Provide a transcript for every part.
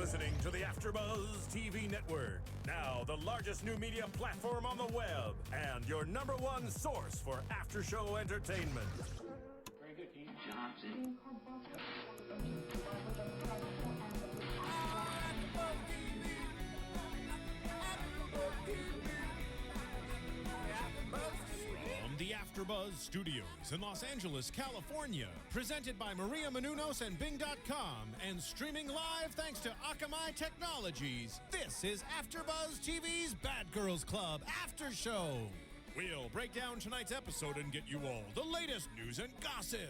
listening to the AfterBuzz TV network, now the largest new media platform on the web, and your #1 source for after-show entertainment. Very good, Dean Johnson. From the AfterBuzz Studios in Los Angeles, California, presented by Maria Menounos and Bing.com, and streaming live thanks to Akamai Technologies, this is AfterBuzz TV's Bad Girls Club After Show. We'll break down tonight's episode and get you all the latest news and gossip.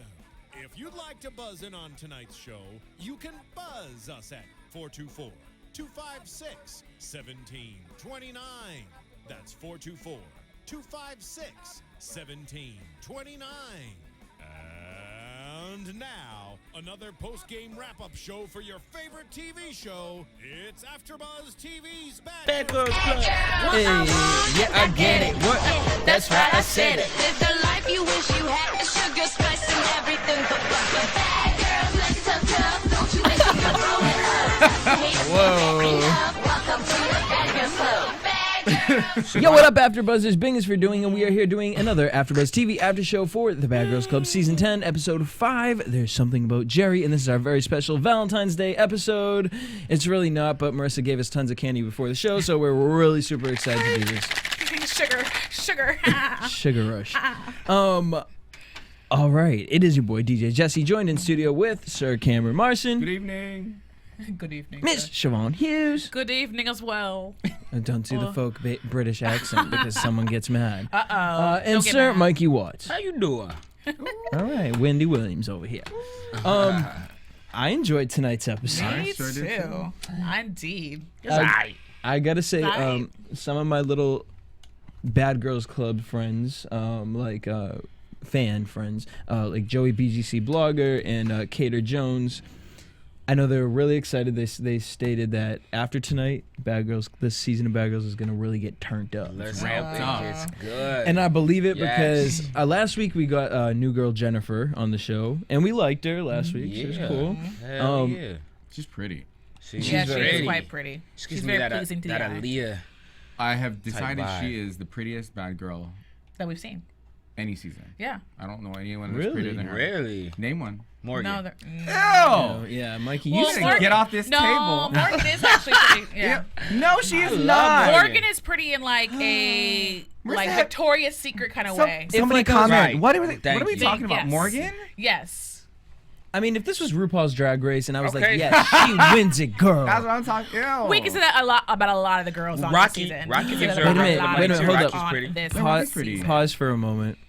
If you'd like to buzz in on tonight's show, you can buzz us at 424-256-1729. That's 424-256-1729. And now, another post-game wrap-up show for your favorite TV show. It's AfterBuzz TV's Bad Girls Club. Hey, yeah, I get it. What? That's right, I said it. Live the life you wish you had, the sugar, spice, and everything. But bad girls, let's tough. Don't you wish you could roll it up? Whoa. Welcome to the Bad Girls Club. Yo, what up, AfterBuzzers? Bing is for doing, and we are here doing another AfterBuzz TV after show for the Bad Girls Club Season 10, Episode 5. There's something about Jerry, and this is our very special Valentine's Day episode. It's really not, but Marissa gave us tons of candy before the show, so we're really super excited to do this. Sugar. Sugar rush. All right, it is your boy DJ Jesse, joined in studio with Sir Cameron Marston. Good evening. Good evening. Miss Chevonne Hughes. Good evening as well. Don't do the folk British accent because someone gets mad. And Don't get Sir mad. Mykee Wattz. How you doing? All right, Wendy Williams over here. I enjoyed tonight's episode. Me sure did too. Indeed. I gotta say, Right. some of my little Bad Girls Club friends, fan friends, like Joey BGC Blogger and Cater Jones, I know they were really excited. They stated that after tonight, this season of Bad Girls is going to really get turned up. Let's ramp it. It's good. And I believe it Yes. because last week we got new girl Jennifer on the show, and we liked her last week. She was cool. Hell yeah. She's pretty. She's Yeah, very she's quite pretty. She She's gives me very that, pleasing to that the eye Aaliyah. I have decided vibe. she is the prettiest bad girl that we've seen. any season. Yeah. I don't know anyone that's Really? prettier than her. Really? Name one. Morgan. No, Oh, yeah, Mikey, you Well, said Morgan- Get off this no, table. Morgan is actually pretty. Yeah. No, she is love not. Morgan. Morgan is pretty in like a Where's that- Victoria's Secret kind of way. Somebody If it goes- comment. Right. What are we Thank you. talking about? Yes. Morgan? Yes. I mean, if this was RuPaul's Drag Race and I was Okay. like, yeah, she wins it, girl. That's what I'm talking about. We can say that about a lot of the girls on Rocky- this season. Rocky We can gives say her that a about wait a minute, a lot of hold girls up. on Pretty. this Rocky's pretty. season. Pause for a moment.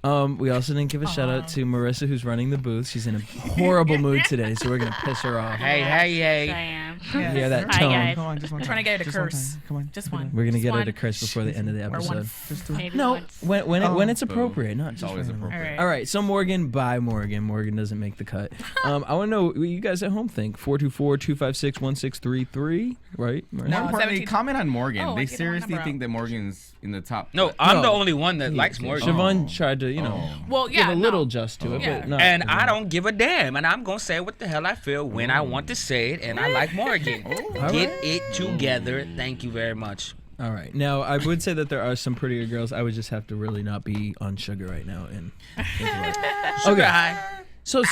We also didn't give a shout out to Marissa, who's running the booth. She's in a horrible mood today, so we're gonna piss her off. Hey. I am. You hear that Hi, tone? guys. Come on, just one I'm trying to get her to Just one curse. time. Come on. Just one. We're gonna Just get her one. to curse before the end of the Or one. episode. Maybe No, once. when it's Boo. appropriate, not It's just always random. appropriate. All right. All right, so Morgan, bye Morgan. Morgan doesn't make the cut. I want to know what you guys at home think. 424-256-1633, right? Marissa? More No, importantly, 17. comment on Morgan. Oh, they I get the wrong seriously number think out. that Morgan's in the top. No, I'm No. the only one that likes Morgan. Siobhan tried to, Well, give yeah, a little just to it, Yeah. but not. And I don't give a damn, and I'm gonna say what the hell I feel when I want to say it, and I like Morgan. Get it together. Thank you very much. All right. Now, I would say that there are some prettier girls. I would just have to really not be on sugar right now and think about it. Okay. So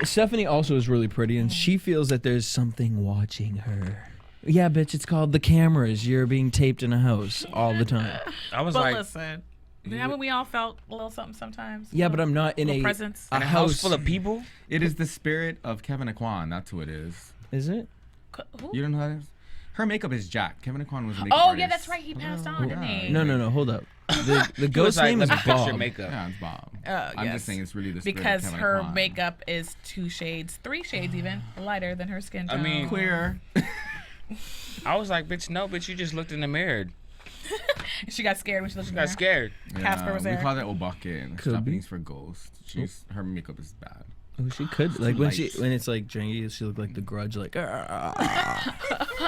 Stephanie also is really pretty, and she feels that there's something watching her. Yeah, bitch, it's called the cameras. You're being taped in a house all the time. I was But like, listen, haven't we all felt a little something sometimes? Yeah, but I'm not in Little a presence. a in a house full of people. It is the spirit of Kevin Aquan. That's who it is. Is it? Who? You don't know who that is? Her makeup is Jack. Kevin Aquan was a makeup Oh, artist. yeah, that's right. He passed on, didn't he? No. Hold up. The He was ghost like, name let is me fix your Bob. makeup. Yeah, it's Bob. I'm yes. just saying it's really the spirit Because of Kevin her Aquan. makeup is 2 shades, 3 shades even, lighter than her skin tone. I mean, Queer. I was like, bitch, no, bitch, you just looked in the mirror. she got scared when she looked She at got scared. Casper was We there. call that Obake in Could be. Japanese for ghost. Her makeup is bad. Oh, she could like when Lights. when it's like janky, she looked like the Grudge, like.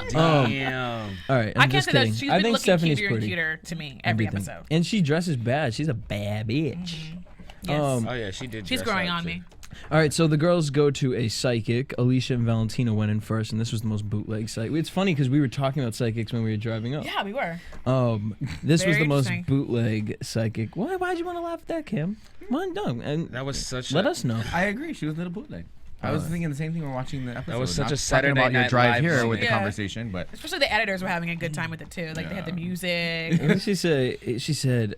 Damn. All right, I I'm can't just say kidding. that she's I been think looking Stephanie's cuter and pretty. cuter to me every Everything. episode. And she dresses bad. She's a bad bitch. Yes. Oh yeah, she did. She's dress growing up, on too. me. All right, so the girls go to a psychic. Alicia and Valentina went in first, and this was the most bootleg psychic. It's funny because we were talking about psychics when we were driving up. Yeah, we were. This was Very the most interesting. bootleg psychic. Why'd you want to laugh at that, Kim? Well, no, and That was such. let us know. I agree. She was a little bootleg. I was thinking the same thing. We're watching the episode. was such Not a talking Saturday about your Night drive Live here moment. with the Yeah. conversation, but Especially the editors were having a good time with it too. Like they had the music. What did she say? She said,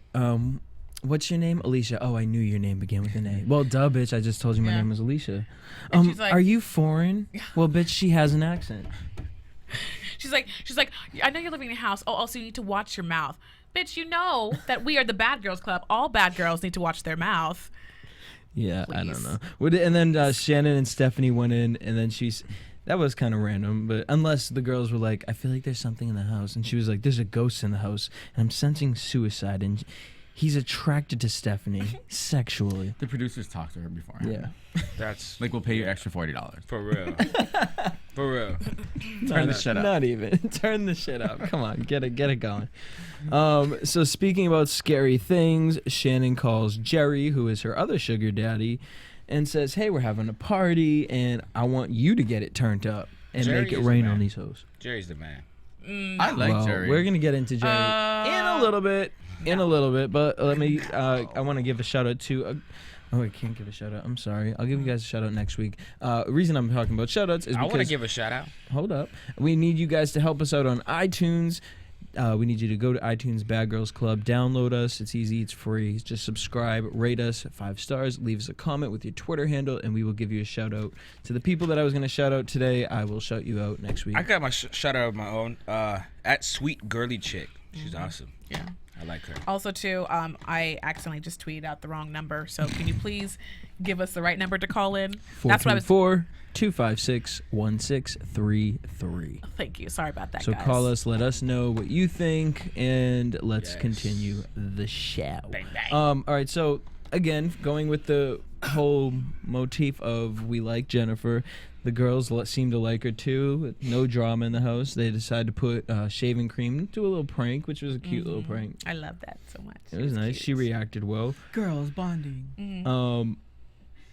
what's your name? Alicia. Oh, I knew your name began with an A. Well, duh, bitch. I just told you my Yeah. name was Alicia. And she's like- Are you foreign? Well, bitch, she has an accent. She's like, I know you're living in a house. Oh, also you need to watch your mouth. Bitch, you know that we are the Bad Girls Club. All bad girls need to watch their mouth. Yeah, I don't Please. know. And then Shannon and Stephanie went in, and then that was kind of random, but unless the girls were like, I feel like there's something in the house. And she was like, there's a ghost in the house, and I'm sensing suicide. And he's attracted to Stephanie sexually. the producers talked to her before. Yeah. That's Like, we'll pay you extra $40. for real. For real. Turn the shit up. Not even. Turn the shit up. Come on, get it going. So speaking about scary things, Shannon calls Jerry, who is her other sugar daddy, and says, hey, we're having a party, and I want you to get it turned up and Jerry make it is the rain man. on these hoes. Jerry's the man. I like Well, Jerry. we're gonna get into Jerry in a little bit. But let me. I want to give a shout out to. I can't give a shout out. I'm sorry. I'll give you guys a shout out next week. Reason I'm talking about shout outs is I because. want to give a shout out. Hold up. We need you guys to help us out on iTunes. We need you to go to iTunes Bad Girls Club, download us. It's easy, it's free. Just subscribe, rate us 5 stars, leave us a comment with your Twitter handle, and we will give you a shout out. To the people that I was going to shout out today, I will shout you out next week. I got my shout out of my own. At Sweet Girly Chick. She's awesome. Yeah. I like her. Also, too, I accidentally just tweeted out the wrong number. So can you please give us the right number to call in? That's what I was. 424-256-1633. Thank you. Sorry about that, So guys. call us, let us know what you think, and let's Yes. continue the show. Bang, bang. All right, so again, going with the whole motif of we like Jennifer, the girls seem to like her too. No drama in the house. They decide to put shaving cream, do a little prank, which was a cute little prank. I love that so much. It was nice. cute. She reacted well. Girls bonding.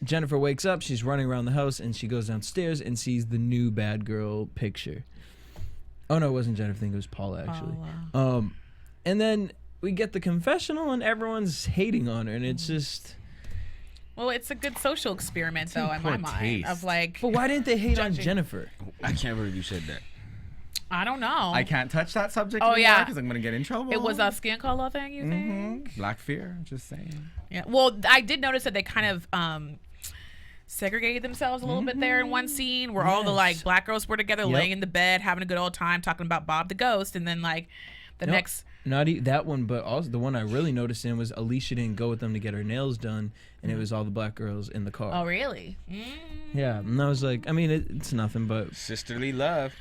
Jennifer wakes up, she's running around the house, and she goes downstairs and sees the new bad girl picture. Oh no, it wasn't Jennifer, I think it was Paula actually. And then we get the confessional and everyone's hating on her, and it's just... Well, it's a good social experiment, though, in my poor mind. taste. Of like, But why didn't they hate on Judging. Jennifer? I can't believe you said that. I don't know. I can't touch that subject Oh, anymore yeah. because I'm going to get in trouble. It was a skin color thing, you think? Black fear, just saying. Yeah. Well, I did notice that they kind of segregated themselves a little bit there in one scene where all the like black girls were together, Yep. laying in the bed, having a good old time, talking about Bob the Ghost, and then like the Nope. next. Not that one, but also the one I really noticed in was Alicia didn't go with them to get her nails done, and it was all the black girls in the car. Oh, really? Yeah, and I was like, I mean, it's nothing, but Sisterly love.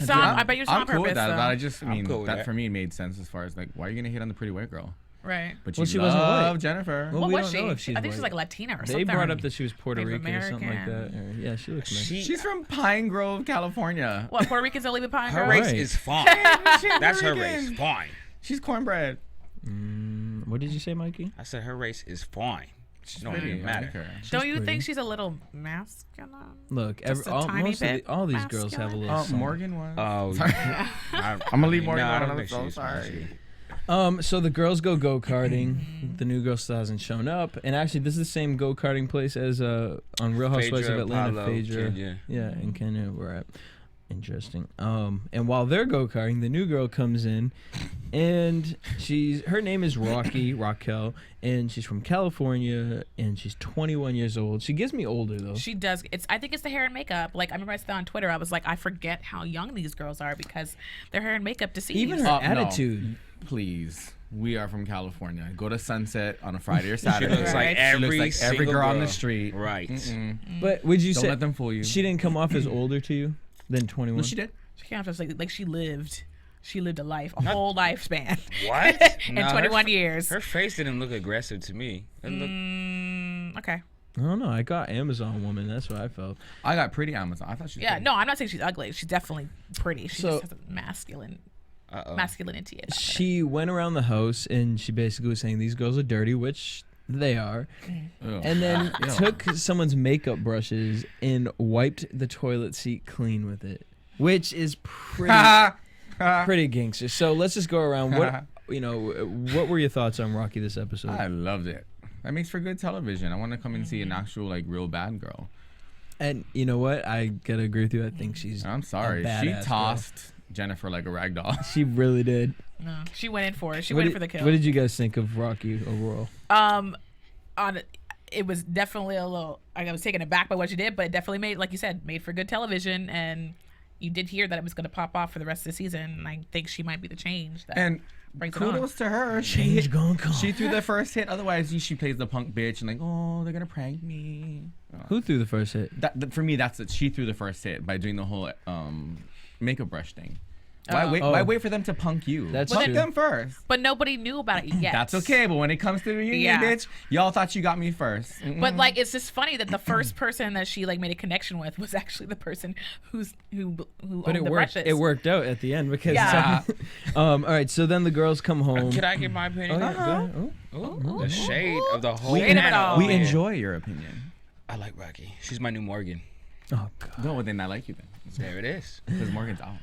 So I bet you're on I'm cool purpose. with that. though. But I just, I mean, cool with that that. for me made sense as far as like, why are you going to hate on the pretty white girl? Right. But Well, you she wasn't love white. Jennifer. Well, What we was don't she? know if she's I think she's white. like Latina or They something. brought up that she was Puerto Native Rican or something like that. American. Or, yeah, she looks nice. She's from Pine Grove, California. What, Puerto Ricans don't leave a pine Her girl? race Right. is fine. She's That's her Puerto race. Rican. Fine. She's cornbread. What did you say, Mikey? I said her race is fine. She don't Pretty. even I like matter. her. Don't you pretty. think she's a little masculine? Look, Just a tiny bit all these girls have a masculine? little. something. Morgan was. Oh, Sorry. I'm gonna leave Morgan I out. don't I'm think so she's sorry. So the girls go karting. The new girl still hasn't shown up, and actually, this is the same go karting place as on Real Housewives of Phaedra, Atlanta. Pablo, Phaedra, Kenya. yeah, and Kenya we're at. Interesting. And while they're go karting, the new girl comes in, and her name is Raquel, and she's from California, and she's 21 years old. She gives me older though. She does. I think it's the hair and makeup. Like I remember I saw on Twitter, I was like, I forget how young these girls are because their hair and makeup deceives. Even her No. attitude. Please. We are from California. Go to Sunset on a Friday or She Saturday. looks Right. like She every, looks like every single girl on the street. Right. But would you Don't say let them fool you. she didn't come off as older to you than 21? No, she did. She can't just like she lived a life, a whole lifespan. What? In Nah, 21 her, years. Her face didn't look aggressive to me. It looked, Okay. I don't know. I got Amazon woman. That's what I felt. I got pretty Amazon. I thought she was Yeah. pretty. No, I'm not saying she's ugly. She's definitely pretty. She So- just has a masculinity about her. She went around the house and she basically was saying these girls are dirty, which They are. Ugh. And then Ew. took someone's makeup brushes and wiped the toilet seat clean with it, which is pretty gangster. So let's just go around. What were your thoughts on Rocky this episode? I loved it. That makes for good television. I want to come and see an actual like real bad girl. And you know what? I gotta agree with you. I think she's. I'm sorry. a She badass tossed Jennifer like a rag doll. girl. She really did. No, she went in for it. She went in for the kill. What did you guys think of Rocky overall? It was definitely a little. I was taken aback by what she did, but it definitely made, like you said, made for good television. And you did hear that it was going to pop off for the rest of the season. And I think she might be the change. That And brings it on. kudos to her. Change gonna come. She threw the first hit. Otherwise, she plays the punk bitch and like, oh, they're gonna prank me. Who threw the first hit? For me, that's it. She threw the first hit by doing the whole makeup brush thing. Why wait for them to punk you? That's punk true. them first. But nobody knew about it yet. That's okay. But when it comes to the reunion, Yeah. bitch, y'all thought you got me first. But like, it's just funny that the first person that she like made a connection with was actually the person who But owned it the worked. brushes. It worked out at the end because. Yeah. All right. So then the girls come home. Can I give my Oh, opinion? yeah, go ahead. Ooh, the shade of the whole Shade of it all. We man. enjoy your opinion. I like Rocky. She's my new Morgan. Oh God. No, then I like you then. There it is. Because Morgan's out.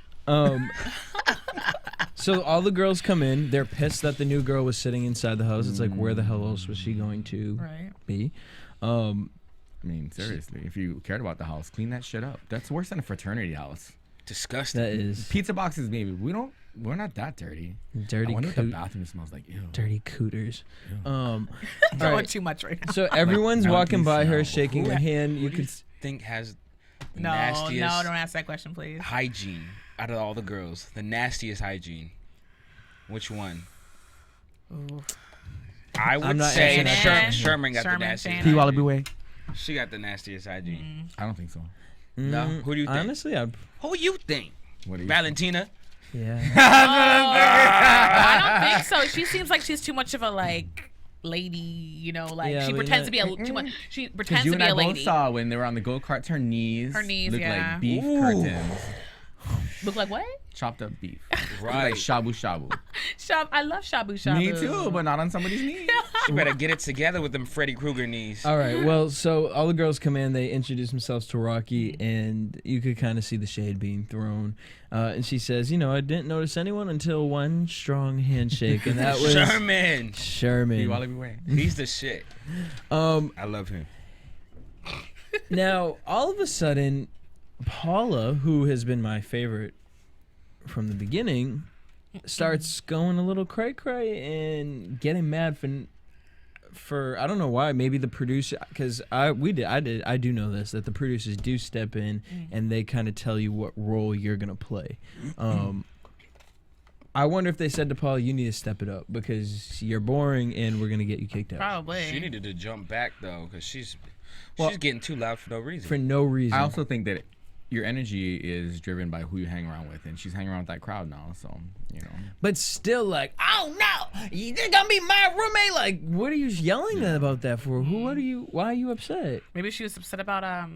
So all the girls come in. They're pissed that the new girl was sitting inside the house. It's like, where the hell else was she going to Right. be? I mean, seriously, if you cared about the house, clean that shit up. That's worse than a fraternity house. Disgusting. That is Pizza boxes, maybe. We're not that dirty. dirty. I wonder what the bathroom smells like. Ew. Dirty cooters. Throwing Alright. too much right now. So everyone's Like, walking by her, no. shaking her hand. You could. think has the No, nastiest don't ask that question, please. hygiene out of all the girls? The nastiest hygiene. Which one? I I'm would not say answering that Sherman, question. Sherman got Sherman, the nastiest. Shannon. P. hygiene. Wallaby way. She got the nastiest hygiene. I don't think so. No? Who do you think? Honestly, Who you think? What do you Valentina? yeah. I don't think so. She seems like she's too much of a like lady, you know, like Yeah, she but pretends you're to be a too much. She Because pretends you to and be I a both lady. saw when they were on the go-karts, her knees Her knees, looked yeah. like beef Ooh. curtains. Look like what? Chopped up beef. Right. Like shabu shabu. I love shabu shabu. Me too, but not on somebody's knees. She better get it together with them Freddy Krueger knees. All right. Well, so all the girls come in. They introduce themselves to Rocky, and you could kind of see the shade being thrown. And she says, I didn't notice anyone until one strong handshake, and that was Sherman. P. Sherman. Wallaby way. He's the shit. I love him. Now, all of a sudden, Paula, who has been my favorite from the beginning, starts going a little cray-cray and getting mad for I don't know why. Maybe the producer, because I do know this, that the producers do step in and they kind of tell you what role you're gonna play. I wonder if they said to Paula, you need to step it up because you're boring and we're gonna get you kicked out. Probably. She needed to jump back though, because she's Well- getting too loud for no reason. For no reason. I also think that your energy is driven by who you hang around with, and she's hanging around with that crowd now, so, But still, like, oh no, you're gonna be my roommate. Like, what are you yelling about that for? Why are you upset? Maybe she was upset about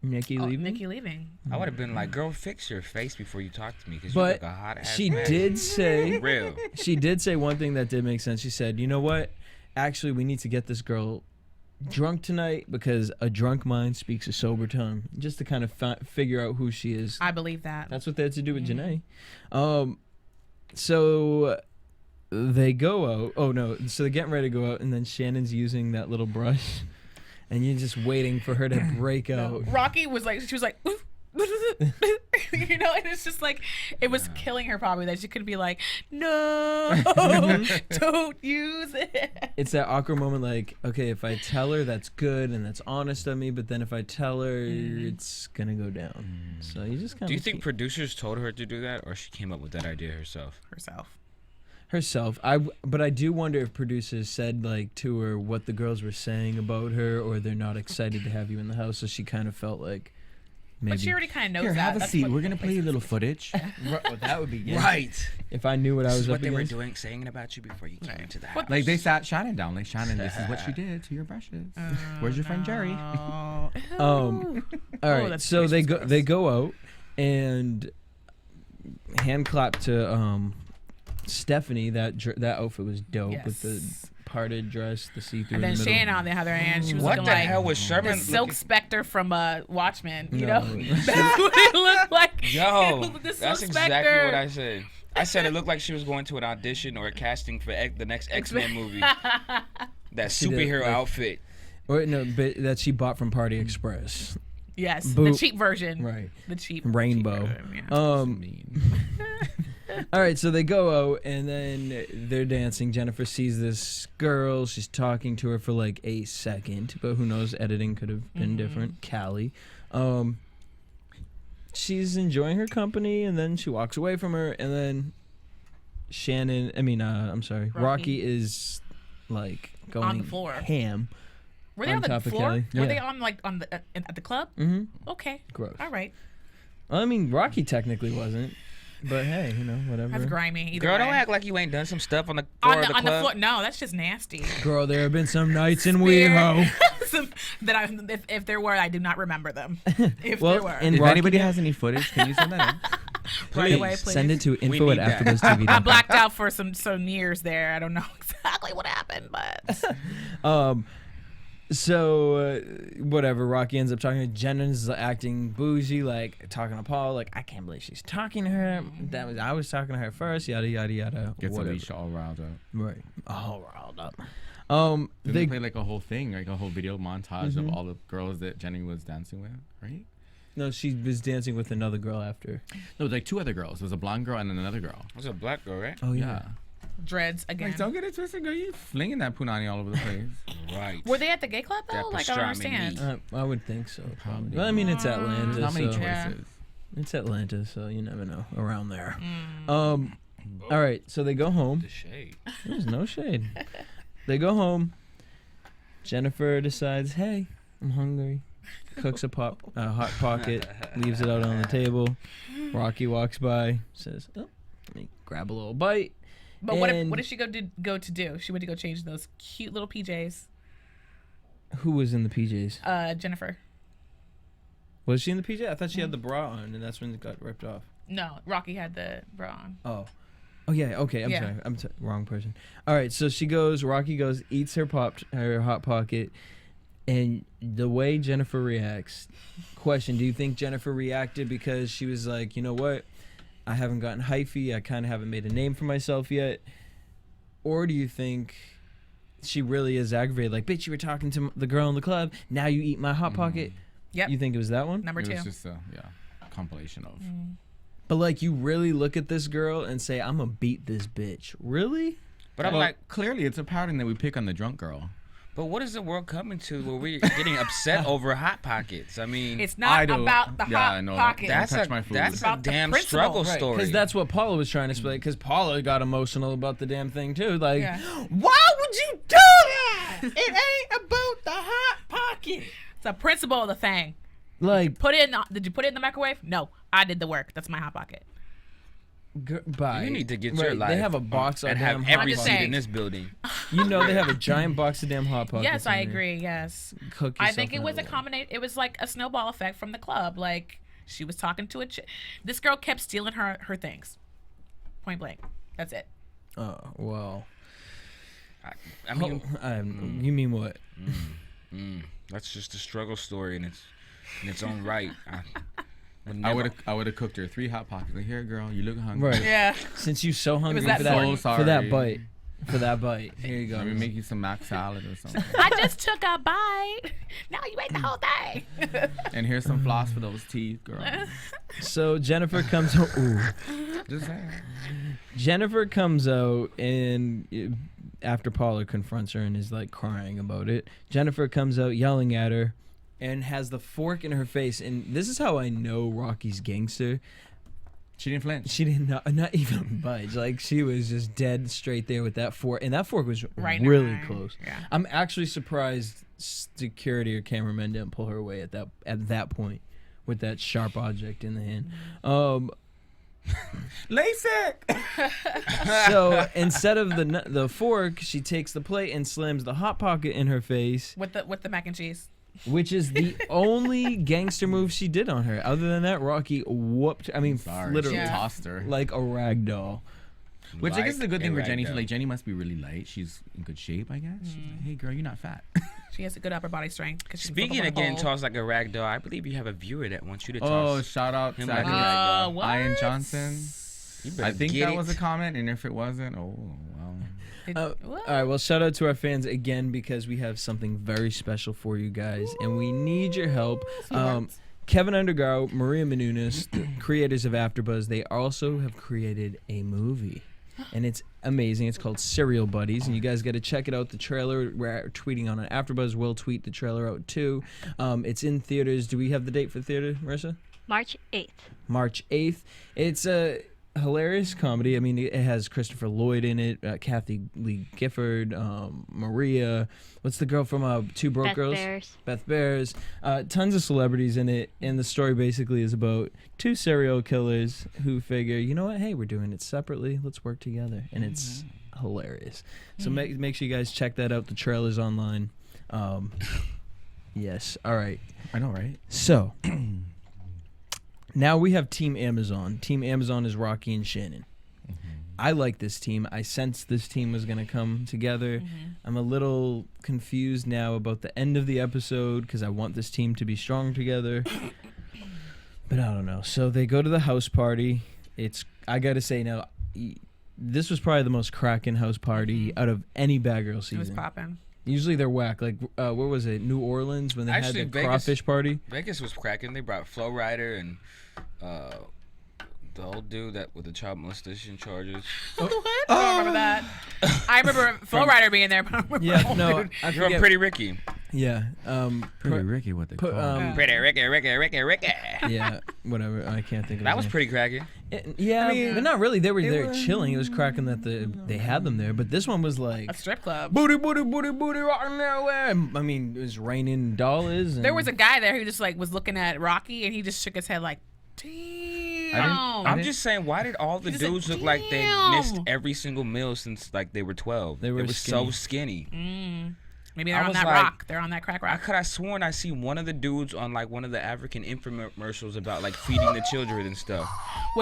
Nikki leaving. Nikki leaving. I would have been like, girl, fix your face before you talk to me, because you But look a hot ass she mess. did say, Real. she did say one thing that did make sense. She said, you know what? Actually, we need to get this girl drunk tonight because a drunk mind speaks a sober tongue. Just to kind of figure out who she is. I believe that. That's what they had to do with Janae. So they go out. Oh no! So they're getting ready to go out, and then Shannon's using that little brush, and you're just waiting for her to break out. Rocky was like, she was like, you know, and it's just like, it was killing her probably that she could be like, no, don't use it. It's that awkward moment, like, okay, if I tell her, that's good and that's honest of me, but then if I tell her, it's gonna go down. So you just kind of. Do you think producers told her to do that, or she came up with that idea herself? herself? But I do wonder if producers said like to her what the girls were saying about her, or they're not excited to have you in the house, so she kind of felt like. Maybe. But she already kind of knows Here, that. have a That's seat. what We're gonna play a little footage. That would be good. Right. If I knew what I This was is up what they were against. doing, saying about you before you came into the house. What Like they sat Shannon down. Like Shannon, this is what she did to your brushes. Where's your friend Jerry? Oh. All right, that's so they gross. go out and hand clap to Stephanie. That outfit was dope with the parted dress, the see-through. And then in the middle. Shannon, on the other hand, she was What looking the like hell was Sherman? the Silk Spectre from Watchmen. You No. know, that's what it looked like. Yo, The Silk that's exactly Spectre. what I said. I said it looked like she was going to an audition or a casting for the next X-Men movie. That did, superhero like- outfit. Or no, but that she bought from Party Express. Yes, the Boop. cheap version. Right. The cheap Rainbow. cheap version, yeah. All right, so they go out and then they're dancing. Jennifer sees this girl. She's talking to her for like a second, but who knows? Editing could have been different. Callie. She's enjoying her company, and then she walks away from her, and then Rocky is like going On the floor. ham. Were they On on the top of floor? Kelly. Were Yeah. they on at the club? Mm-hmm. Okay. Gross. All right. Well, I mean, Rocky technically wasn't, but hey, whatever. That's grimy. Either Girl, way. don't act like you ain't done some stuff on the floor on of the, the on the club. floor. No, that's just nasty. Girl, there have been some nights in Spear. WeHo. If there were, I do not remember them. If Well, there were. and If Rocky anybody has any footage, can you send that in? Right away, please. Send it to We info at need that. AfterBuzzTV. I blacked out for some years there. I don't know exactly what happened, but So whatever. Rocky ends up talking to Jennings, acting bougie, like talking to Paul, like I can't believe she's talking to her. I was talking to her first. Yada yada yada. Gets whatever. Alicia all riled up. Right. All riled up. Then they They play like a whole thing, like a whole video montage of all the girls that Jenny was dancing with, right? no, she was dancing with another girl after. No, it was like two other girls. There was a blonde girl and then another girl. It was a black girl, right? Oh Yeah. dreads again. Like, don't get it twisted, girl. You flinging that punani all over the place. Right. Were they at the gay club though? That Like I don't pastrami understand. meat. I would think so. Probably. Probably. Well, I mean, it's Atlanta. There's not many so- choices. Yeah. It's Atlanta, so you never know around there. All right, so they go home. The shade. There's no shade. They go home. Jennifer decides, hey, I'm hungry. Cooks a hot pocket, leaves it out on the table. Rocky walks by, says, oh, let me grab a little bite. But what And- did she go to do? She went to go change those cute little PJs. Who was in the PJs? Jennifer. Was she in the PJ? I thought she had the bra on, and that's when it got ripped off. No, Rocky had the bra on. Oh. Oh yeah. Okay. I'm Yeah. sorry. Wrong person. All right. So she goes. Rocky goes. Eats her hot pocket, and the way Jennifer reacts. Question: do you think Jennifer reacted because she was like, you know what? I haven't gotten hyphy. I kind of haven't made a name for myself yet. Or do you think she really is aggravated? Like, bitch, you were talking to the girl in the club. Now you eat my hot pocket. Yep. You think it was that one? Number It two. was just a compilation of. But like, you really look at this girl and say, I'm gonna beat this bitch. Really? But I'm Well, like, clearly it's a pattern that we pick on the drunk girl. but what is the world coming to where we're getting upset over hot pockets? I mean, It's not don't- about the yeah, I hot know. pocket. that's touch a my food. that's It's a about the damn principle. struggle Right, story. Because that's what Paula was trying to explain. Because Paula got emotional about the damn thing too. Like, Yeah. why would you do that? It ain't about the hot pocket. It's a principle of the thing. Like, Did you put it in the microwave? No, I did the work. That's my hot pocket. bye. You need to get Right, your life They have a box of and have damn every hot seat saying. in this building. You know they have a giant box of damn hot pockets. Yes, I in there. agree. Yes, Cook I yourself think it was a another one. combination. It was like a snowball effect from the club. Like she was talking to this girl kept stealing her things. Point blank. That's it. Oh well. I mean, You mean what? that's just a struggle story in its own right. I would have cooked her 3 hot pockets. Like, here, girl, you look hungry. Right. Yeah. Since you so hungry that for sorry. that, So for that sorry. bite, for that bite, here you go. Let me make you some mac salad or something. I just took a bite. Now you ate the whole thing. And here's some floss for those teeth, girl. So Jennifer comes. Ooh. Just saying. Jennifer comes out and after Paula confronts her and is like crying about it, Jennifer comes out yelling at her and has the fork in her face. And this is how I know Rocky's gangster. She didn't flinch. She did not even budge. Like, she was just dead straight there with that fork. And that fork was Right in her really eye. close. Yeah. I'm actually surprised security or cameramen didn't pull her away at that point with that sharp object in the hand. LASIK! So instead of the fork, she takes the plate and slams the hot pocket in her face, with the mac and cheese. which is the only gangster move she did on her. Other than that, Rocky whooped. I mean, Sorry, literally Yeah. tossed her. like a rag doll. Which I guess is a good thing for Jenny. Ragdoll. Like Jenny must be really light. She's in good shape, I guess. She's like, hey girl, you're not fat. She has a good upper body strength. Speaking of getting tossed like a rag doll, I believe you have a viewer that wants you to Oh, toss shout out him to like a rag doll. what? Ian Johnson. You better I think get that it. was a comment, and if it wasn't, oh well. What? All right, well, shout out to our fans again because we have something very special for you guys, and we need your help. Kevin Undergaro, Maria Menounos, the creators of AfterBuzz, they also have created a movie, and it's amazing. It's called Serial Buddies, and you guys got to check it out. The trailer, we're tweeting on it. AfterBuzz will tweet the trailer out too. It's in theaters. Do we have the date for theater, Marissa? March 8th. March 8th. It's a hilarious comedy. I mean, it has Christopher Lloyd in it, Kathy Lee Gifford, Maria. What's the girl from Two Broke Beth Girls? Bears. Beth Bears. Tons of celebrities in it. And the story basically is about two serial killers who figure, you know what? Hey, we're doing it separately. Let's work together. And it's hilarious. So make sure you guys check that out. The trailer's online. Yes. All right. I know, right? So now we have Team Amazon. Team Amazon is Rocky and Shannon. I like this team. I sensed this team was going to come together. I'm a little confused now about the end of the episode because I want this team to be strong together. But I don't know. So they go to the house party. I got to say now, this was probably the most cracking house party out of any Bad Girl season. It was popping. Usually they're whack. Like, where was it? New Orleans when they Actually, had the Vegas- crawfish party? Vegas was cracking. They brought Flo Rida and the old dude that with the child molestation charges. What? I don't remember that. I remember Flo Rida being there, but I don't remember Yeah, the no, dude. I You're forget. Pretty Ricky. Yeah. Pretty Ricky, what they call him. Pretty Ricky. Yeah, whatever. I can't think of That his was name. pretty cracking. Yeah, but not really. They were there chilling. It was cracking that they had them there. But this one was like A strip club. booty, booty, booty, booty, rocking everywhere. I mean, it was raining dollars. And There was a guy there who just like was looking at Rocky and he just shook his head like, damn. I'm just saying, why did all the He's like, dudes look like they "Damn." missed every single meal since like they were 12? They were so skinny. Maybe they're I on was that like- rock. They're on that crack I rock. could have sworn I see one of the dudes on like one of the African infomercials about like feeding the children and stuff.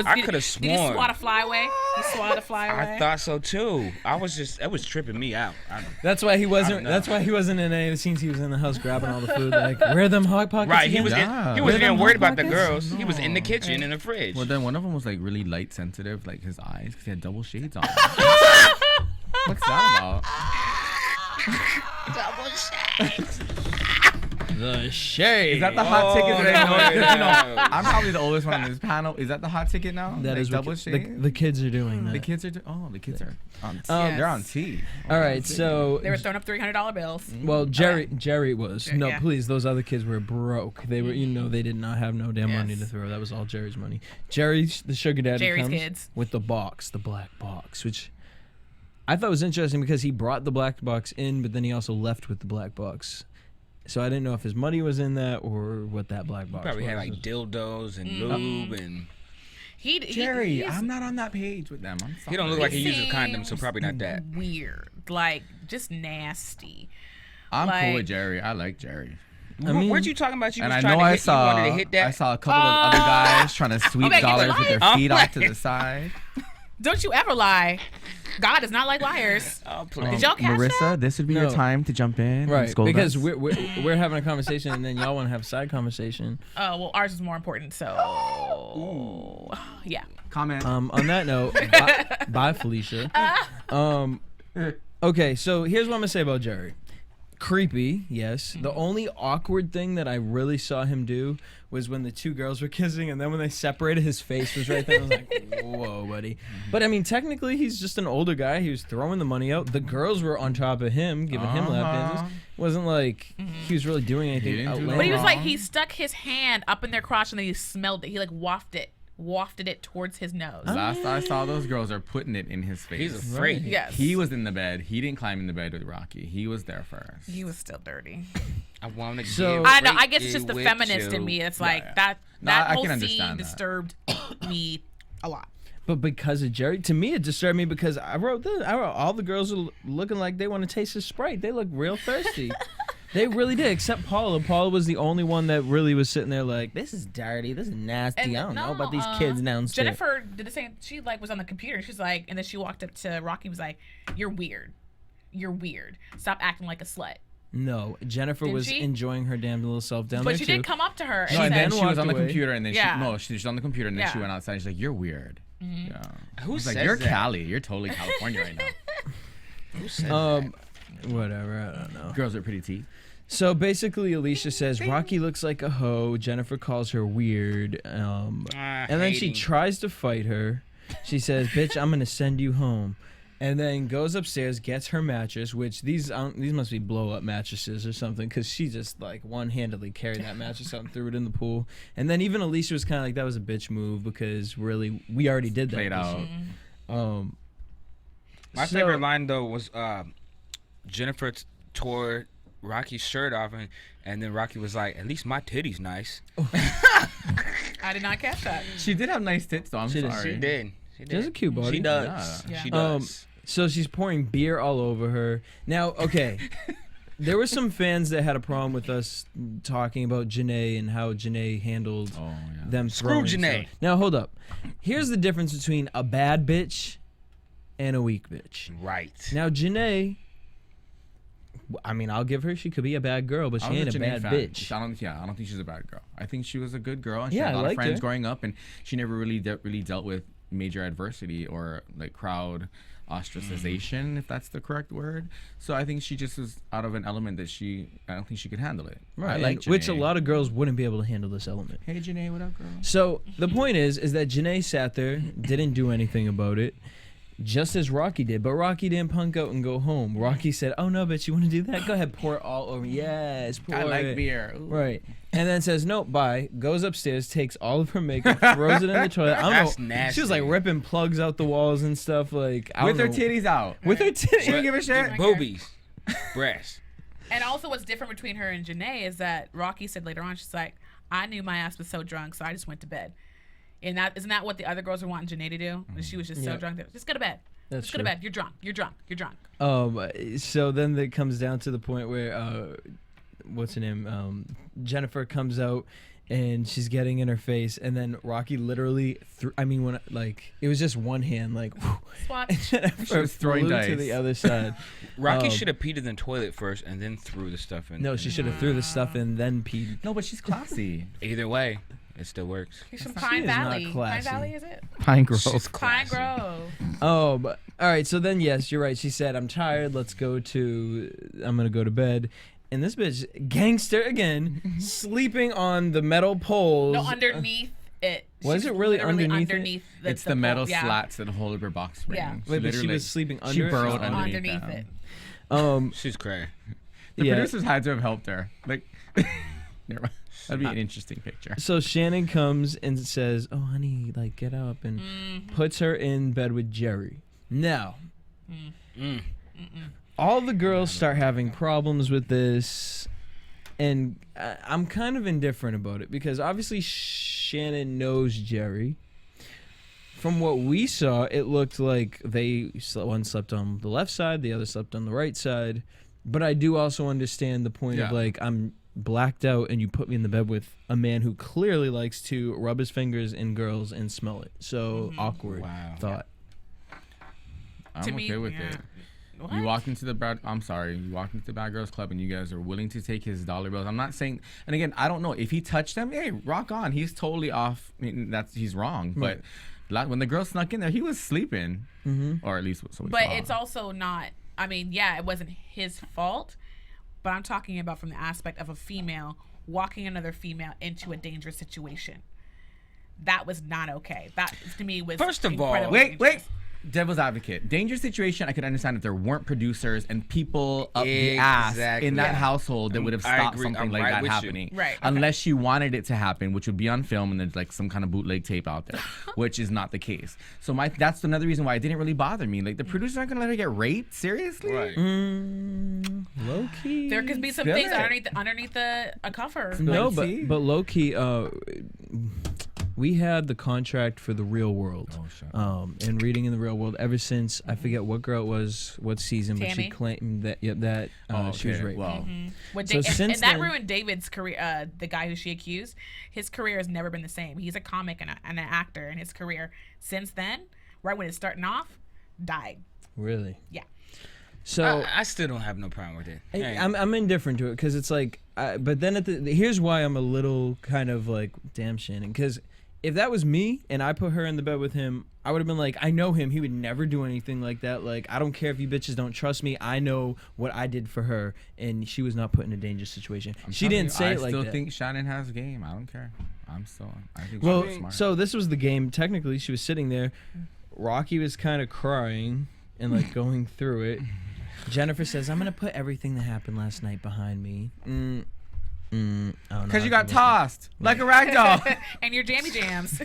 I could have Did he sworn. swat a fly away? He swat a fly away? I thought so too. It was tripping me out. That's why he I wasn't. don't know. That's why he wasn't in any of the scenes. He was in the house grabbing all the food. Like, where are them hot pockets? Right, he again? was Yeah. he Were wasn't them even worried hot about the pockets? girls. He was in the kitchen in the fridge. Well, then one of them was like really light sensitive, like his eyes, because he had double shades on. What's that about? The shade. Is that the hot ticket that I know? 'Cause, you know, yeah. I'm probably the oldest one on this panel. Is that the hot ticket now? That like is what double shades? the kids are doing that. The kids are. The kids are on. Um, They're on T. All right, so They were throwing up $300 bills. well, Jerry was. No, Yeah. please, those other kids were broke. They were, they did not have no damn money to Yes. throw. That was all Jerry's money. Jerry's the sugar daddy Jerry's comes kids. with the box, the black box, which I thought was interesting because he brought the black box in, but then he also left with the black box. So I didn't know if his money was in that or what that black box Probably was. had like dildos and lube and Jerry, he's- I'm not on that page with them. I'm sorry. he don't look like he It uses condoms, so seems probably not that. Weird. Like, just nasty. I'm cool like- with Jerry. I like Jerry. I mean, Weren't you talking about you And was I trying know to I hit, you wanted to saw. hit that? I saw a couple of other guys trying to sweep Okay, dollars with their feet off to lying. the side. Don't you ever lie. God is not like liars. Oh, please. Did y'all catch Marissa, that? this would be No. your time to jump in. and right, scold because us. we're having a conversation and then y'all want to have a side conversation. Oh, well, ours is more important, so. Yeah. comment. On that note, bye Felicia. Okay, so here's what I'm gonna say about Jerry. Creepy, yes. The only awkward thing that I really saw him do was when the two girls were kissing, and then when they separated, his face was right there. I was like, whoa, buddy. But I mean, technically, he's just an older guy. He was throwing the money out. The girls were on top of him, giving him lap dances. It wasn't like he was really doing anything didn't do outlandish. But he was wrong. like, he stuck his hand up in their crotch and then he smelled it. He like wafted it towards his nose. Last I saw, those girls are putting it in his face. He's afraid. Yes. He was in the bed. He didn't climb in the bed with Rocky. He was there first. He was still dirty. I want to So- I know. I guess it's just the feminist in me. It's like yeah. that. No, That I whole can scene understand that. disturbed me a lot. But because of Jerry, to me, it disturbed me because I wrote all the girls are looking like they want to taste his Sprite. They look real thirsty. They really did, except Paula. Paula was the only one that really was sitting there like, this is dirty, this is nasty. And I don't know about these kids downstairs. Jennifer did the same. She like was on the computer. She's like, and then she walked up to Rocky and was like, "You're weird. You're weird. Stop acting like a slut." No, Jennifer Didn't was she? enjoying her damn little self down there But she too. did come up to her and No, and said, then she was on the walked away. computer, and then Yeah. she was on the computer, and then she Yeah. went outside. And she's like, "You're weird." Yeah. Who He's like, says "You're that? Cali. You're totally California right now." Who said that? Whatever, I don't know. Girls are pretty tea. So basically, Alicia says Rocky looks like a hoe. Jennifer calls her weird, and then she hating. tries to fight her. She says, "Bitch, I'm gonna send you home," and then goes upstairs, gets her mattress, which these must be blow up mattresses or something, because she just like one-handedly carried that mattress out and threw it in the pool. And then even Alicia was kind of like, that was a bitch move, because really we already did that. Played out. My so- favorite line though was Jennifer tore Rocky's shirt off, and then Rocky was like, "At least my titty's nice." I did not catch that. She did have nice tits, though. I'm She did. sorry. She did. She has a cute body. She does. Yeah. She does. So she's pouring beer all over her. Now, okay, there were some fans that had a problem with us talking about Janae and how Janae handled Oh yeah. them Screw throwing Janae. stuff. Now, hold up. Here's the difference between a bad bitch and a weak bitch. Right. Now, Janae, I mean, I'll give her, she could be a bad girl, but she I was ain't a Janae bad fan. bitch. I don't think she's a bad girl. I think she was a good girl, and she Yeah, had a I lot of liked friends her. growing up, and she never really dealt with major adversity or like crowd ostracization, if that's the correct word. So I think she just was out of an element that I don't think she could handle it. I Right, like which a Janae. lot of girls wouldn't be able to handle this element. Hey Janae, what up, girl? So the point is that Janae sat there, didn't do anything about it, just as Rocky did. But Rocky didn't punk out and go home. Rocky said, "Oh no, bitch, you want to do that? Go ahead, pour it all over me. Yes, pour I like it." beer. Ooh. Right. And then says, "Nope, bye." Goes upstairs, takes all of her makeup, throws it in the toilet. I don't That's know. She was like nasty. ripping plugs out the walls and stuff. Like I With her don't know. titties out. With her titties. She didn't give a shit. Boobies. Breasts. And also, what's different between her and Janae is that Rocky said later on, she's like, "I knew my ass was so drunk, so I just went to bed." And that isn't that what the other girls were wanting Janae to do? And she was just so Yeah. drunk that just go to bed. That's Just go to bed. You're drunk. You're drunk. You're drunk. So then it comes down to the point where what's her name? Jennifer comes out and she's getting in her face, and then Rocky literally it was just one hand like Swat. and Jennifer was throwing flew dice. to the other side. Rocky should have peed in the toilet first and then threw the stuff in. No, she should have threw the stuff in then peed. No, but she's classy. Either way, it still works. He's from She Pine is not Valley. Pine classy. Valley, is it? Pine Grove. Pine Grove. Oh, but all right. So then, yes, you're right. She said, "I'm tired. I'm gonna go to bed." And this bitch, gangster again, sleeping on the metal poles. No, underneath it. Was She's it really literally underneath it? It's the metal pole. Yeah. slats that hold up her box spring. Yeah. Wait, but she literally- was sleeping under She it? burrowed Oh. underneath, Underneath that. it. She's crazy. The Yeah. producers had to have helped her. Like, never mind. That'd be an interesting picture. So Shannon comes and says, "Oh, honey, like get up," and puts her in bed with Jerry. Now, all the girls start having problems with this, and I'm kind of indifferent about it because obviously Shannon knows Jerry. From what we saw, it looked like one slept on the left side, the other slept on the right side. But I do also understand the point of Yeah. like, I'm blacked out and you put me in the bed with a man who clearly likes to rub his fingers in girls and smell it. So awkward thought. I'm To me, okay with yeah. it. What? You walked into the bad. I'm sorry. You walked into the bad girls club and you guys are willing to take his dollar bills. I'm not saying. And again, I don't know if he touched them. Hey, rock on. He's totally off. I mean, he's wrong. But when the girl snuck in there, he was sleeping, or at least so we But saw. it's also not. I mean, yeah, it wasn't his fault. But I'm talking about from the aspect of a female walking another female into a dangerous situation. That was not okay. That to me was First of all- incredibly Wait. dangerous. Devil's advocate. Dangerous situation. I could understand if there weren't producers and people up the ass in that Yeah. household that would have I stopped agree. something I'm like right that with you. happening. Right, okay. Unless she wanted it to happen, which would be on film and there's like some kind of bootleg tape out there, which is not the case. So that's another reason why it didn't really bother me. Like the producers aren't gonna let her get raped. Seriously? Right. Low key. There could be some Spill things it. underneath a cover. No, see? but low key. We had the contract for the real world. Oh, shit. And reading in the real world ever since I forget what girl it was, what season, but she Tammy? claimed that she was raped. Well, So since and that then- ruined David's career. The guy who she accused, his career has never been the same. He's a comic and an actor, and his career since then, right when it's starting off, died. Really? Yeah. So I still don't have no problem with it. Hey. I'm indifferent to it because it's like, but then here's why I'm a little kind of like, damn Shannon, because if that was me and I put her in the bed with him, I would have been like, I know him. He would never do anything like that. Like, I don't care if you bitches don't trust me. I know what I did for her, and she was not put in a dangerous situation. She didn't say it like that. I still think Shannon has game. I don't care. I think Well, she's smart. so this was the game. Technically, she was sitting there. Rocky was kind of crying and like going through it. Jennifer says, I'm going to put everything that happened last night behind me. Because you got tossed like a rag doll. And your jammy jams.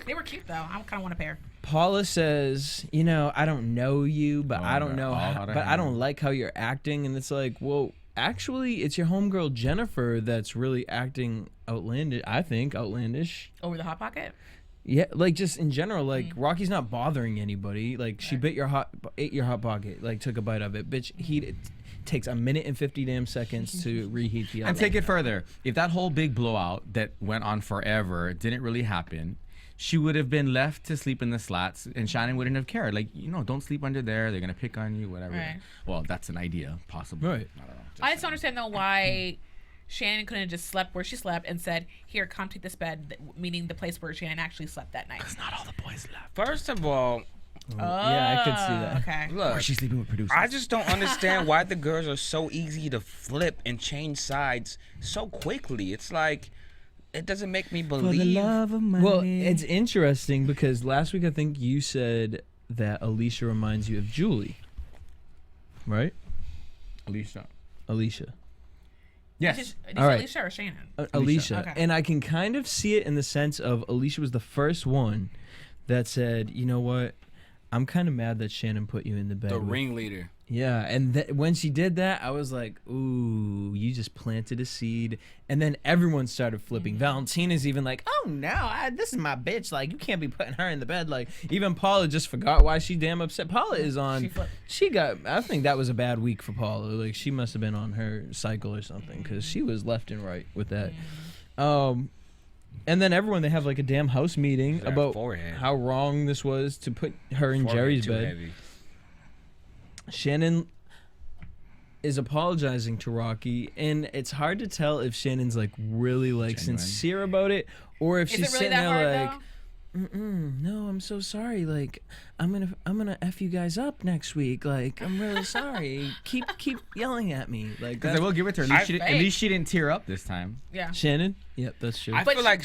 They were cute, though. I kind of want a pair. Paula says, you know, I don't know you, but I don't know, but I don't like how you're acting. And it's like, well, actually, it's your homegirl Jennifer that's really acting outlandish. I think outlandish. Over the Hot Pocket? Yeah, like just in general, like Rocky's not bothering anybody. Like she ate your hot pocket, like took a bite of it. Bitch, it takes a minute and 50 damn seconds to reheat the oven. And take it further. If that whole big blowout that went on forever didn't really happen, she would have been left to sleep in the slats, and Shannon wouldn't have cared. Like, you know, don't sleep under there. They're gonna pick on you, whatever. Right. Well, that's an idea, possibly. Right. I don't know. I just don't understand, though, why Shannon couldn't have just slept where she slept and said, here, come take this bed, meaning the place where Shannon actually slept that night. Not all the boys left. First of all, Yeah, I could see that. Okay. look, She's sleeping with producers. I just don't understand why the girls are so easy to flip and change sides so quickly. It's like, it doesn't make me believe. of money. Well, it's interesting because last week I think you said that Alicia reminds you of Julie, right? Alicia. Yes. Did you All say right. Alicia or Shannon? Alicia. Okay. And I can kind of see it in the sense of Alicia was the first one that said, you know what? I'm kind of mad that Shannon put you in the bed. The with-" ringleader. Yeah, and when she did that, I was like, ooh, you just planted a seed. And then everyone started flipping. Valentina's even like, oh, no, this is my bitch. Like, you can't be putting her in the bed. Like, even Paula just forgot why she damn upset. Paula is on, I think that was a bad week for Paula. Like, she must have been on her cycle or something because she was left and right with that. And then everyone, they have like a damn house meeting Their about forehead. how wrong this was to put her in Forehead Jerry's too bed. heavy. Shannon is apologizing to Rocky, and it's hard to tell if Shannon's like really like Genuine. sincere about it, or if Is she's it really sitting that there hard, like, no, I'm so sorry. Like, I'm gonna f you guys up next week. Like, I'm really sorry. keep yelling at me. Like, Because I will give it to her. At least she didn't tear up this time. Yeah. Shannon. Yep, that's true. I But feel she- like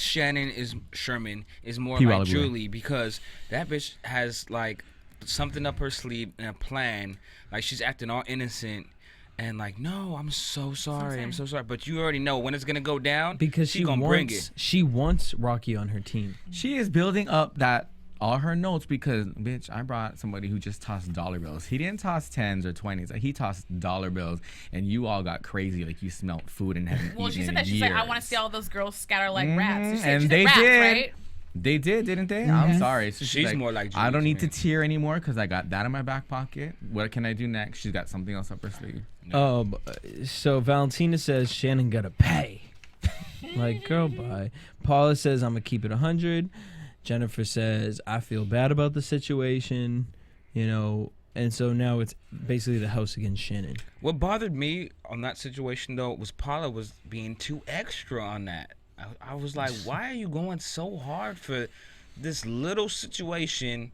Sherman is more P. like Wallaby. Julie because that bitch has like something up her sleeve and a plan. Like she's acting all innocent and like, no, I'm so sorry. I'm so sorry. But you already know when it's gonna go down because she gonna bring it. she wants Rocky on her team. She is building up all her notes because, bitch, I brought somebody who just tossed dollar bills. He didn't toss 10s or 20s. He tossed dollar bills, and you all got crazy like you smelt food and hadn't Well, eaten she said in that. She's like, I years. want to see all those girls scatter like rats. She said, And she said they rats, did. right? They did, didn't they? I'm sorry. So She's more like I Julie don't to need to me. tear anymore because I got that in my back pocket. What can I do next? She's got something else up her sleeve. So Valentina says Shannon gotta pay. Like, girl, bye. Paula says I'm gonna keep it 100. Jennifer says I feel bad about the situation, you know, and so now it's basically the house against Shannon. What bothered me on that situation though was Paula was being too extra on that. I was like, why are you going so hard for this little situation?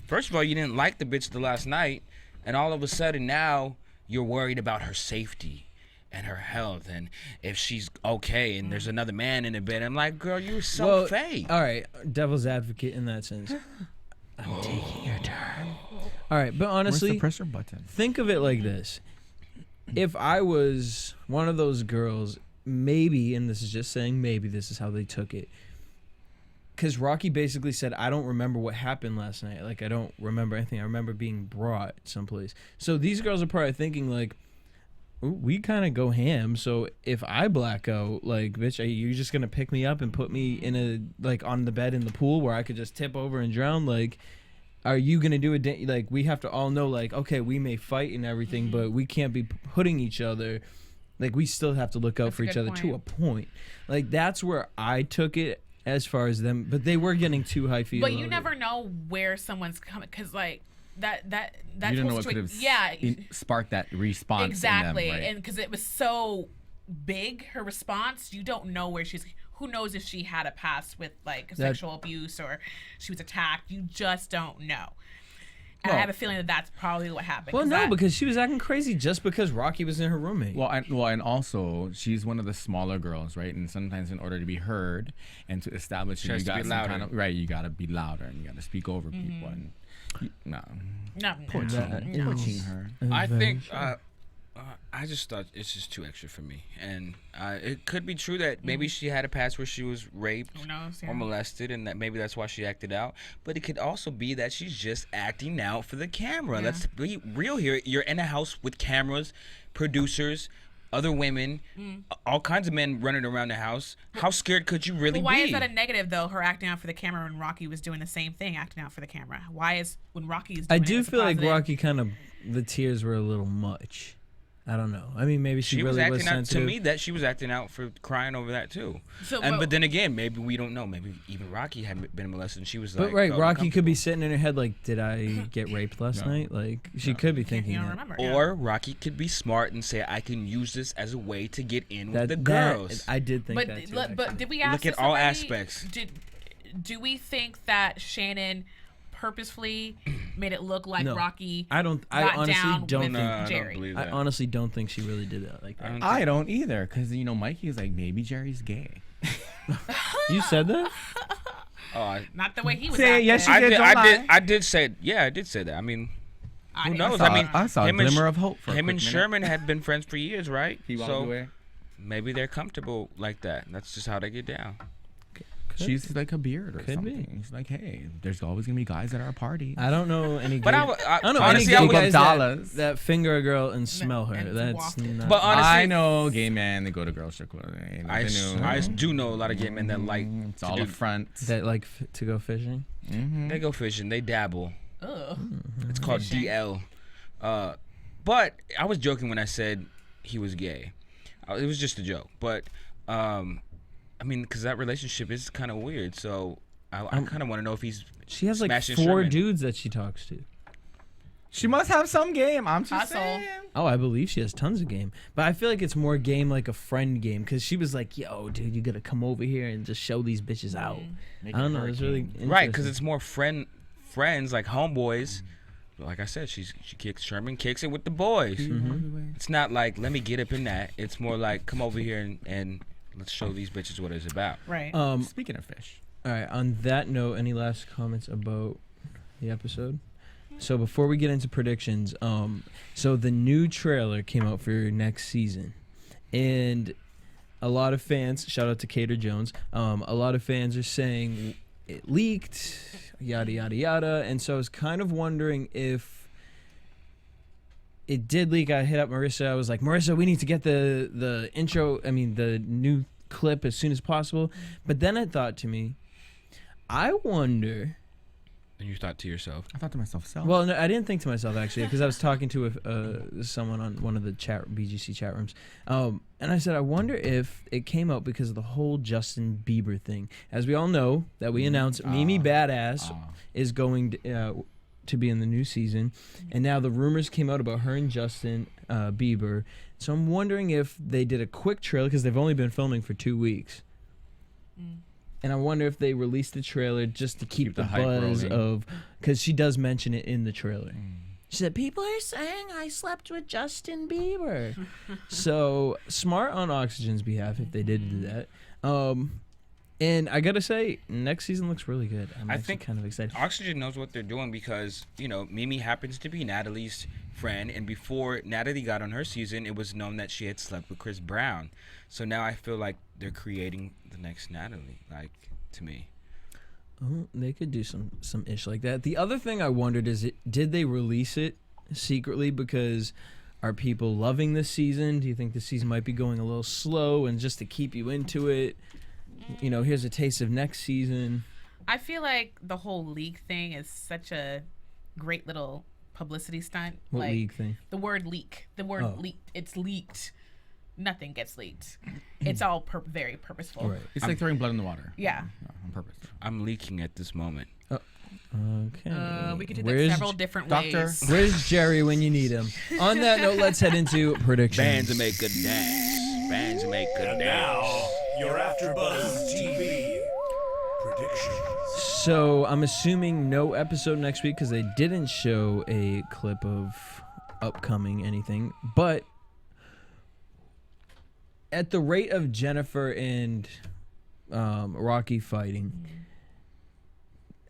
First of all, you didn't like the bitch the last night, and all of a sudden now you're worried about her safety and her health and if she's okay and there's another man in the bed. I'm like, girl, you're so fake. All right, devil's advocate in that sense. I'm taking your turn. All right, but honestly, Where's the pressure button? think of it like this. If I was one of those girls, maybe, and this is just saying maybe, this is how they took it. Because Rocky basically said, I don't remember what happened last night. Like, I don't remember anything. I remember being brought someplace. So these girls are probably thinking, like, we kind of go ham. So if I black out, like, bitch, are you just gonna pick me up and put me in a like on the bed in the pool where I could just tip over and drown? Like, are you gonna do it? Like, we have to all know, like, okay, we may fight and everything, but we can't be putting each other. Like, we still have to look out for each other to a point. Like, that's where I took it as far as them. But they were getting too high fever. But you never know where someone's coming, because like that You don't know what could have sparked that response. Exactly, in them, right? and because it was so big, her response, you don't know where she's. Who knows if she had a past with like sexual abuse or she was attacked? You just don't know. And I have a feeling that that's probably what happened. Well, no, because she was acting crazy just because Rocky was in her roommate. Well, and also she's one of the smaller girls, right? And sometimes in order to be heard and to establish, you got some kind of right. You got to be louder and you got to speak over people. And no, poor her. I think. I just thought it's just too extra for me, and it could be true that maybe she had a past where she was raped or molested, and that maybe that's why she acted out. But it could also be that she's just acting out for the camera. Yeah. Let's be real here. You're in a house with cameras, producers, other women, all kinds of men running around the house. How scared could you really be? Why is that a negative though? Her acting out for the camera when Rocky was doing the same thing, acting out for the camera. Why is when Rocky is doing I do feel like Rocky kind of the tears were a little much. I don't know. I mean, maybe she really was sensitive. To me, that she was acting out for crying over that too. But then again, maybe we don't know. Maybe even Rocky had been molested, and she was like, right, Rocky could be sitting in her head like, "Did I get raped last night?" Like she could be thinking that. Remember. Or Rocky could be smart and say, "I can use this as a way to get in with the girls." I did think that too. But did we ask? Look at all aspects. Do we think that Shannon purposefully made it look like Rocky I honestly don't think Jerry. I honestly don't think she really did that like that. I don't either, because Mykee is like, maybe Jerry's gay. You said that? Not the way he was acting. Yes, you did. I did say it. Yeah, I did say that. I mean, who knows? I saw a glimmer of hope for him and Sherman had been friends for years, right? He walked away. Maybe they're comfortable like that. That's just how they get down. She's like a beard or something. She's like, hey, there's always gonna be guys at our party. I don't know any. But I don't know honestly, any gay guys that finger a girl and smell her. That's not. But honestly, I know gay men that go to girls' trip. I do know a lot of gay men that like. It's all a front. That like to go fishing. Mm-hmm. They go fishing. They dabble. Mm-hmm. It's called DL. But I was joking when I said he was gay. It was just a joke. But I mean, because that relationship is kind of weird. So I kind of want to know if he's. She has like 4 dudes that she talks to. She must have some game. I'm just saying. Oh, I believe she has tons of game. But I feel like it's more game like a friend game. Because she was like, yo, dude, you got to come over here and just show these bitches out. I don't know. It's really interesting. Right, because it's more friends like homeboys. Like I said, Sherman kicks it with the boys. Mm-hmm. It's not like, let me get up in that. It's more like, come over here and let's show these bitches what it's about. Right. Speaking of fish. All right. On that note, any last comments about the episode? So before we get into predictions, so the new trailer came out for next season, and a lot of fans, shout out to Cater Jones, a lot of fans are saying it leaked, yada yada yada, and so I was kind of wondering if it did leak. I hit up Marissa. I was like, Marissa, we need to get the intro. I mean, the new clip as soon as possible. But then I thought to me, I wonder. And you thought to yourself? I thought to myself, Well, no, I didn't think to myself actually, because I was talking to someone on one of the BGC chat rooms, and I said, I wonder if it came out because of the whole Justin Bieber thing. As we all know, that we announced Mimi Badass is going to be in the new season, and now the rumors came out about her and Justin Bieber. So I'm wondering if they did a quick trailer, because they've only been filming for 2 weeks. And I wonder if they released the trailer just to keep the buzz of, because she does mention it in the trailer. She said, people are saying I slept with Justin Bieber. So smart on Oxygen's behalf if they did do that. And I got to say, next season looks really good. I think kind of excited. Oxygen knows what they're doing because, Mimi happens to be Natalie's friend. And before Natalie got on her season, it was known that she had slept with Chris Brown. So now I feel like they're creating the next Natalie, to me. Oh, they could do some ish like that. The other thing I wondered is, did they release it secretly? Because Are people loving this season? Do you think the season might be going a little slow, and just to keep you into it, you know, here's a taste of next season? I feel like the whole leak thing is such a great little publicity stunt. What like, leak thing? The word leak. The word leaked. It's leaked. Nothing gets leaked. It's all very purposeful. Right. It's like throwing blood in the water. Yeah. On purpose. I'm leaking at this moment. Okay. We could do that several different ways. Where's Jerry when you need him? On that note, let's head into predictions. Bands make a dance. Bands make a And dance. now, your AfterBuzz TV predictions. So I'm assuming no episode next week because they didn't show a clip of upcoming anything. But at the rate of Jennifer and Rocky fighting,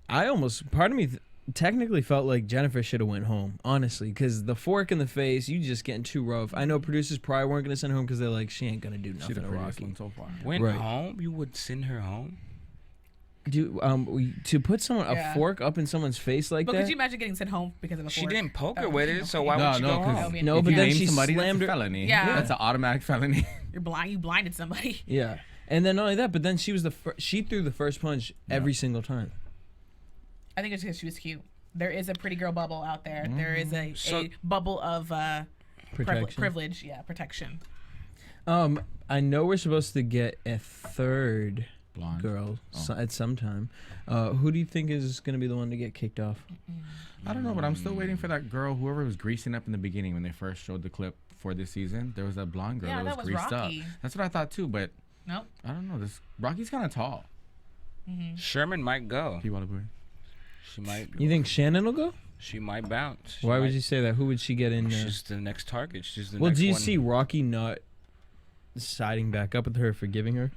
part of me technically felt like Jennifer should have went home, honestly, because the fork in the face, you just getting too rough. I know producers probably weren't going to send her home because they're like, she ain't going to do nothing to Rocky. So far. Went Right. home? You would send her home? To put a fork up in someone's face like But that? could you imagine getting sent home because of a She fork? didn't poke her Oh, with it, so why would she go home? No, if but you then name she somebody, slammed that's a her. felony. Yeah. That's an automatic felony. You blinded somebody. Yeah, and then not only that, but then she threw the first punch every single time. I think it's because she was cute. There is a pretty girl bubble out there. There is a bubble of Protection. privilege. Yeah, protection. I know we're supposed to get a third Blonde. girl at some time. Who do you think is going to be the one to get kicked off? I don't know, but I'm still waiting for that girl, whoever was greasing up in the beginning when they first showed the clip for this season. There was that blonde girl Yeah, that was greased Rocky. up. That's what I thought too, but Nope. I don't know. This Rocky's kind of tall. Sherman might go. She might. You think Shannon will go? She might bounce. Why would you say that? Who would she get in there? She's the next target. She's the Well, next do you one. see Rocky not siding back up with her, forgiving her?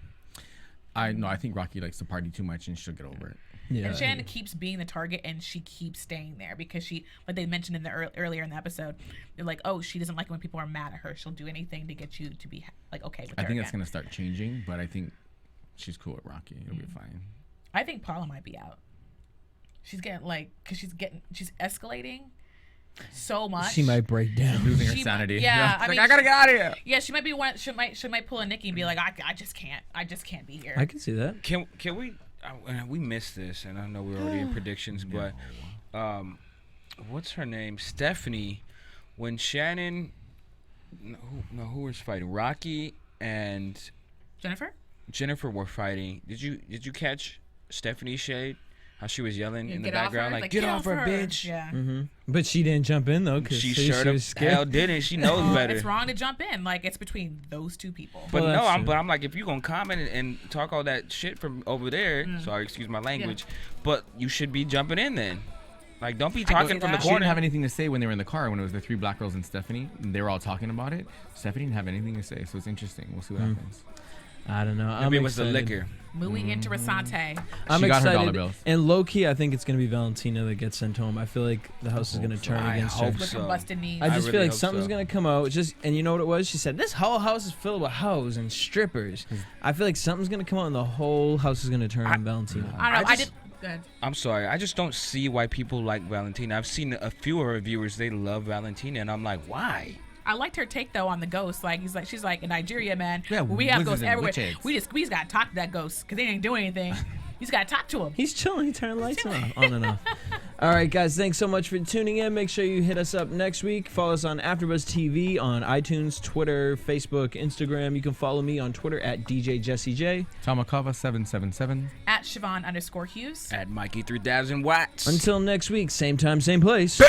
I think Rocky likes to party too much and she'll get over it. Yeah. And Shannon keeps being the target, and she keeps staying there because she, like they mentioned in the earlier in the episode, they're like, oh, she doesn't like when people are mad at her. She'll do anything to get you to be like okay with her. I think again. that's gonna start changing, but I think she's cool with Rocky. It'll be fine. I think Paula might be out. She's getting she's escalating so much. She might break down. Losing her She sanity. might- yeah, She's I mean, I gotta get out of here. Yeah, she might be one. She might pull a Nikki and be like, I just can't be here. I can see that. Can we? We missed this, and I know we're already in predictions, but what's her name? Stephanie. When Shannon, who was fighting? Rocky and Jennifer were fighting. Did you catch Stephanie's shade? How she was yelling in the get off background, her, like "Get off her, bitch!" Yeah. But she didn't jump in though, because She she sure was the scared. hell didn't. She knows better. It's wrong to jump in. Like it's between those two people. But Well, no, that's true. I'm like, if you gonna comment and talk all that shit from over there, sorry, excuse my language, but you should be jumping in then. Like, don't be talking from the that. She didn't corner. have anything to say when they were in the car when it was the three black girls and Stephanie. And they were all talking about it. Stephanie didn't have anything to say, so it's interesting. We'll see what happens. I don't know. Maybe I'm it was excited. the liquor. Muy interesante. I'm She got her excited. dollar bills. And low key, I think it's gonna be Valentina that gets sent home. I feel like the house is gonna turn I against her. hope With so. her busted knees. I just really feel like hope something's so. gonna come out. And you know what it was? She said this whole house is filled with hoes and strippers. I feel like something's gonna come out, and the whole house is gonna turn on Valentina. I don't know. I just- did. Good. I'm sorry. I just don't see why people like Valentina. I've seen a few of her reviewers. They love Valentina, and I'm like, why? I liked her take though on the ghost. Like she's like in Nigeria, man. Yeah, we have wizards ghosts and everywhere. witches. We just gotta talk to that ghost because they ain't doing anything. You just gotta talk to him. He's chilling. He turned lights on and off. All right, guys. Thanks so much for tuning in. Make sure you hit us up next week. Follow us on AfterBuzz TV on iTunes, Twitter, Facebook, Instagram. You can follow me on Twitter at DJ Jesse J. Tamakava777. At Chevonne_Hughes. At Mykee 3000 Wattz. Until next week, same time, same place.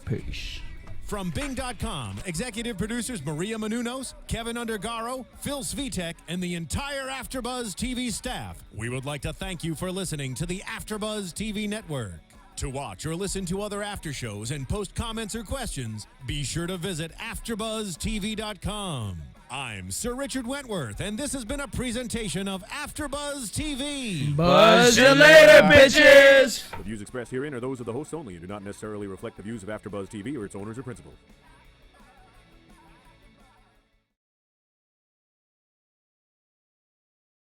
Peace. From Bing.com, executive producers Maria Menounos, Kevin Undergaro, Phil Svitek, and the entire AfterBuzz TV staff, we would like to thank you for listening to the AfterBuzz TV network. To watch or listen to other after shows and post comments or questions, be sure to visit AfterBuzzTV.com. I'm Sir Richard Wentworth, and this has been a presentation of AfterBuzz TV. Buzz you later, bitches! The views expressed herein are those of the hosts only and do not necessarily reflect the views of AfterBuzz TV or its owners or principals.